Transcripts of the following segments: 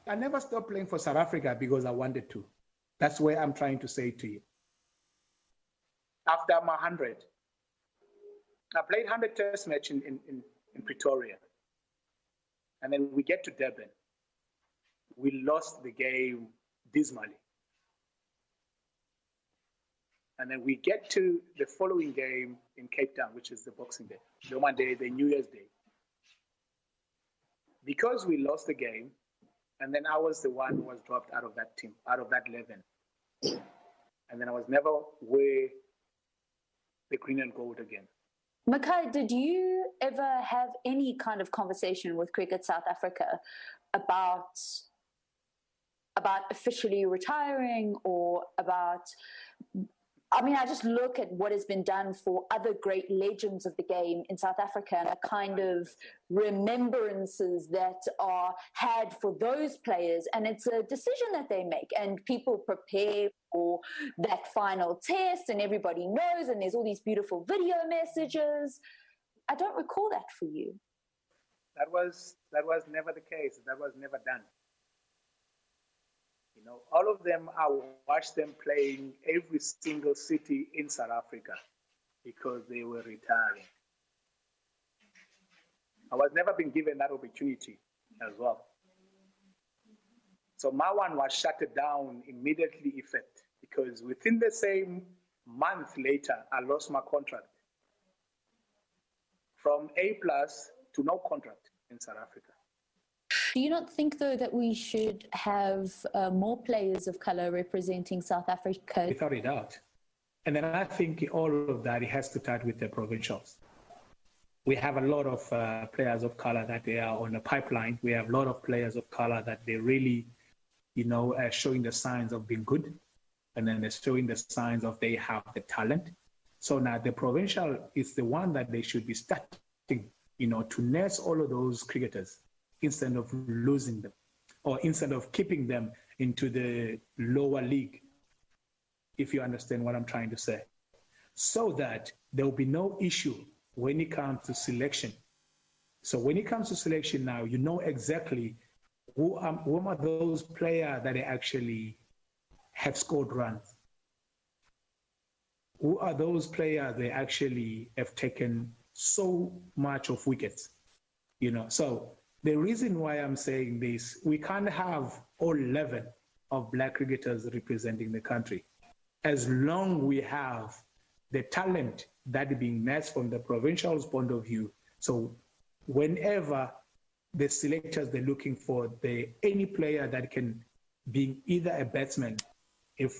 I never stopped playing for South Africa because I wanted to. That's where I'm trying to say to you. After my 100, I played 100 test match in Pretoria. And then we get to Durban. We lost the game dismally. And then we get to the following game in Cape Town, which is the Boxing Day, the one day, the New Year's Day. Because we lost the game, and then I was the one who was dropped out of that team, out of that 11. And then I was never wear the green and gold again. Makhaya, did you ever have any kind of conversation with Cricket South Africa about officially retiring, or about, I mean, I just look at what has been done for other great legends of the game in South Africa and the kind of remembrances that are had for those players. And it's a decision that they make, and people prepare for that final test, and everybody knows, and there's all these beautiful video messages. I don't recall that for you. That was never the case. That was never done. You know, all of them, I watched them playing every single city in South Africa because they were retiring. I was never been given that opportunity as well. So my one was shut down immediately effect, because within the same month later, I lost my contract. From A+ to no contract in South Africa. Do you not think, though, that we should have more players of colour representing South Africa? Without a doubt. And then I think all of that, it has to start with the provincials. We have a lot of players of colour that they are on the pipeline. We have a lot of players of colour that they really, you know, are showing the signs of being good. And then they're showing the signs of they have the talent. So now the provincial is the one that they should be starting, you know, to nurse all of those cricketers instead of losing them, or instead of keeping them into the lower league, if you understand what I'm trying to say, so that there will be no issue when it comes to selection. So when it comes to selection now, you know exactly who are those players that actually have scored runs. Who are those players that actually have taken so much of wickets, you know? So the reason why I'm saying this, we can't have all 11 of black cricketers representing the country. As long we have the talent that being nursed from the provincial's point of view. So whenever the selectors, they're looking for any player that can be either a batsman, if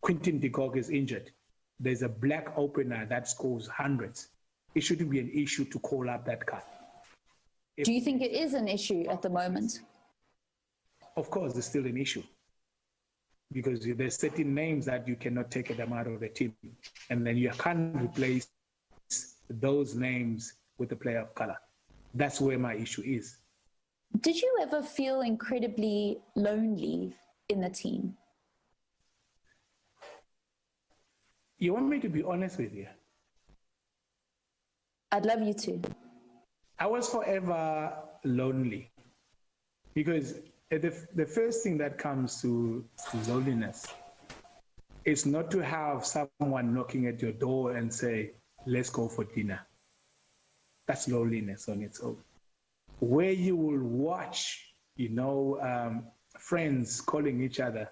Quinton de Kock is injured, there's a black opener that scores hundreds. It shouldn't be an issue to call up that guy. Do you think it is an issue at the moment? Of course, it's still an issue, because there's certain names that you cannot take them out of the team, and then you can't replace those names with a player of color. That's where my issue is. Did you ever feel incredibly lonely in the team? You want me to be honest with you? I'd love you to. I was forever lonely, because the first thing that comes to loneliness is not to have someone knocking at your door and say, let's go for dinner. That's loneliness on its own. Where you will watch, you know, friends calling each other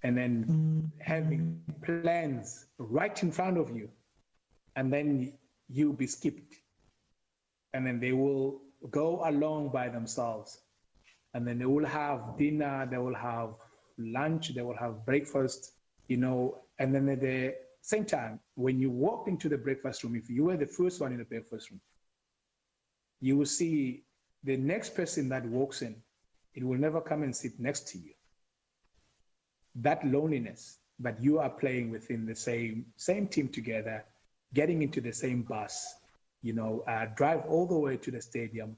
and then having plans right in front of you, and then you'll be skipped. And then they will go along by themselves. And then they will have dinner, they will have lunch, they will have breakfast, you know. And then at the same time, when you walk into the breakfast room, if you were the first one in the breakfast room, you will see the next person that walks in, it will never come and sit next to you. That loneliness, that you are playing within the same team together, getting into the same bus, you know, drive all the way to the stadium,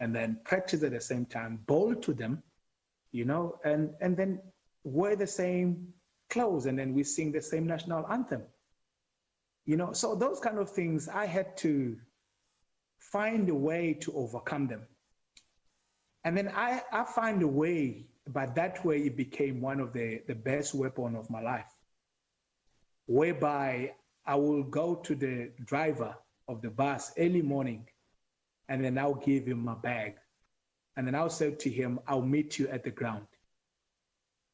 and then practice at the same time, bowl to them, you know, and then wear the same clothes, and then we sing the same national anthem. You know, so those kind of things, I had to find a way to overcome them. And then I find a way, but that way it became one of the best weapon of my life, whereby I will go to the driver of the bus early morning, and then I'll give him my bag. And then I'll say to him, I'll meet you at the ground.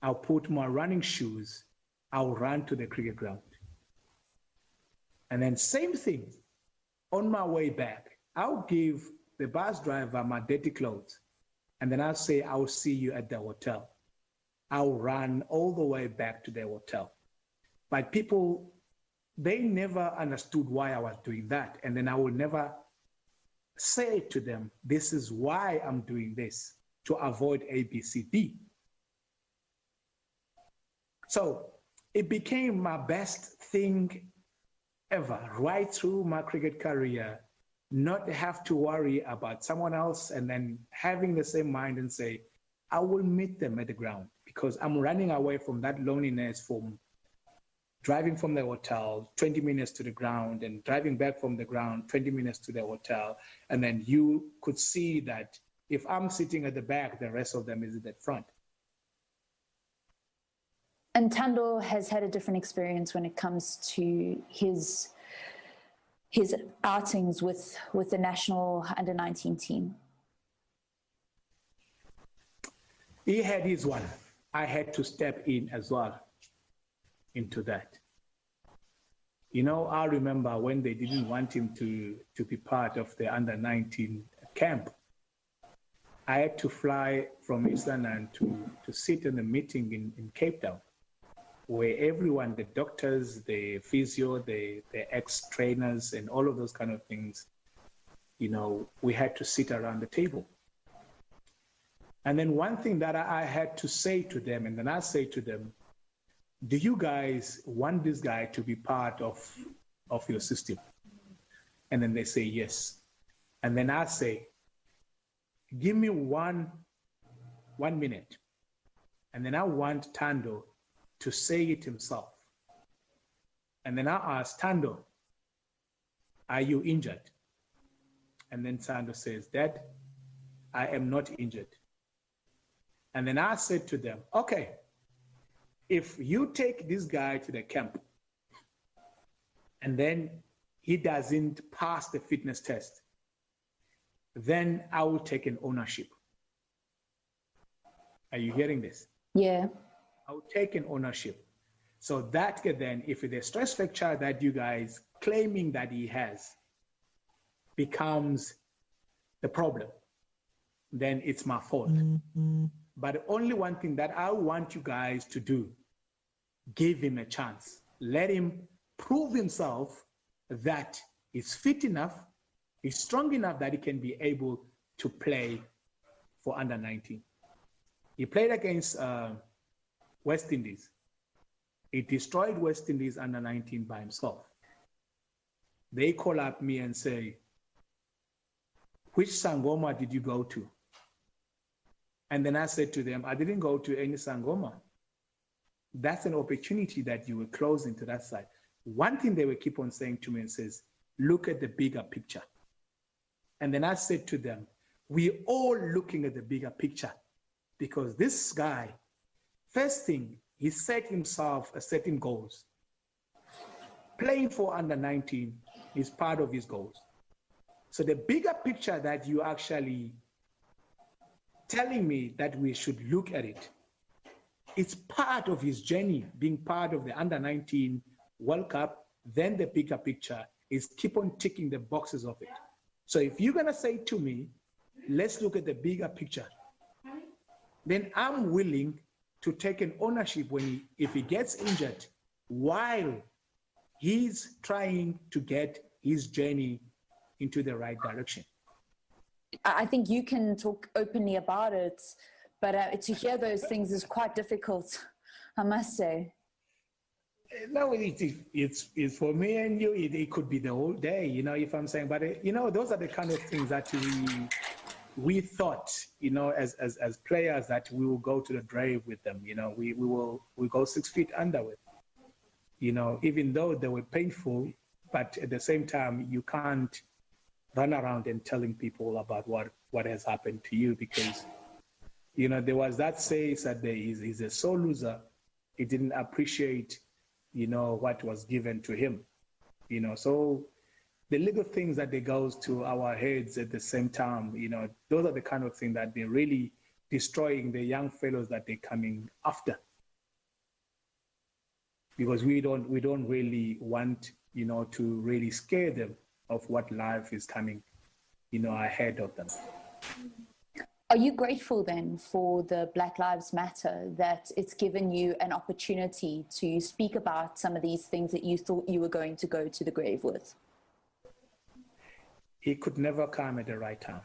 I'll put my running shoes. I'll run to the cricket ground. And then same thing, on my way back, I'll give the bus driver my dirty clothes. And then I'll say, I'll see you at the hotel. I'll run all the way back to the hotel. But people, they never understood why I was doing that. And then I will never say to them, this is why I'm doing this, to avoid A, B, C, D. So it became my best thing ever, right through my cricket career, not have to worry about someone else and then having the same mind and say, I will meet them at the ground, because I'm running away from that loneliness, from driving from the hotel 20 minutes to the ground and driving back from the ground 20 minutes to the hotel. And then you could see that if I'm sitting at the back, the rest of them is at the front. And Thando has had a different experience when it comes to his outings with the national under-19 team. He had his one. I had to step in as well into that. You know, I remember when they didn't want him to be part of the under-19 camp. I had to fly from East London to sit in a meeting in Cape Town, where everyone, the doctors, the physio, the ex-trainers, and all of those kind of things, you know, we had to sit around the table. And then one thing that I had to say to them, and then I say to them, do you guys want this guy to be part of your system? And then they say yes. And then I say, give me one minute. And then I want Thando to say it himself. And then I ask Thando, are you injured? And then Thando says, Dad, I am not injured. And then I said to them, okay, if you take this guy to the camp and then he doesn't pass the fitness test, then I will take an ownership. Are you hearing this? Yeah. I will take an ownership. So that then, if the stress fracture that you guys claiming that he has becomes the problem, then it's my fault. Mm-hmm. But only one thing that I want you guys to do, give him a chance. Let him prove himself that he's fit enough, he's strong enough that he can be able to play for under-19. He played against West Indies. He destroyed West Indies under-19 by himself. They call up me and say, which Sangoma did you go to? And then I said to them, I didn't go to any Sangoma. That's an opportunity that you will close into that side. One thing they will keep on saying to me and says, look at the bigger picture. And then I said to them, we're all looking at the bigger picture, because this guy, first thing, he set himself a certain goals. Playing for under-19 is part of his goals. So the bigger picture that you actually telling me that we should look at it, it's part of his journey, being part of the under-19 World Cup. Then the bigger picture is keep on ticking the boxes of it. So if you're gonna say to me, let's look at the bigger picture, then I'm willing to take an ownership if he gets injured while he's trying to get his journey into the right direction. I think you can talk openly about it, but to hear those things is quite difficult, I must say. No, it's for me and you, it could be the whole day, you know, if I'm saying, but, you know, those are the kind of things that we thought, you know, as players, that we will go to the grave with them, you know, we go 6 feet under with, you know, even though they were painful, but at the same time, you can't run around and telling people about what has happened to you, because You know, there was that say that he's a sore loser. He didn't appreciate, you know, what was given to him. You know, so the little things that they goes to our heads at the same time, you know, those are the kind of things that they're really destroying the young fellows that they're coming after. Because we don't really want, you know, to really scare them of what life is coming, you know, ahead of them. Are you grateful then for the Black Lives Matter, that it's given you an opportunity to speak about some of these things that you thought you were going to go to the grave with? It could never come at the right time.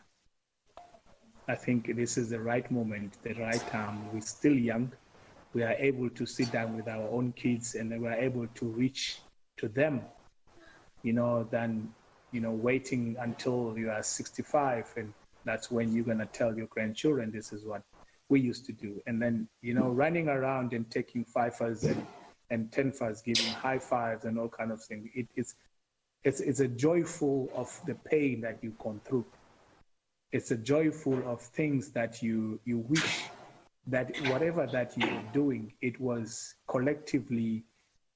I think this is the right moment, the right time. We're still young. We are able to sit down with our own kids and we are able to reach to them, you know, than, you know, waiting until you are 65 and that's when you're going to tell your grandchildren, this is what we used to do. And then, you know, running around and taking fifers and 10fers, giving high fives and all kind of things. It's a joyful of the pain that you've gone through. It's a joyful of things that you wish that whatever that you were doing, it was collectively,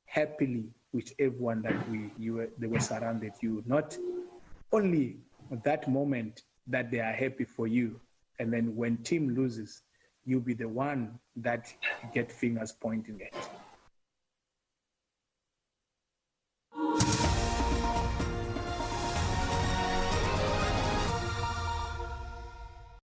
happily with everyone that they were surrounded you. Not only that moment that they are happy for you, and then when team loses, you'll be the one that get fingers pointing at.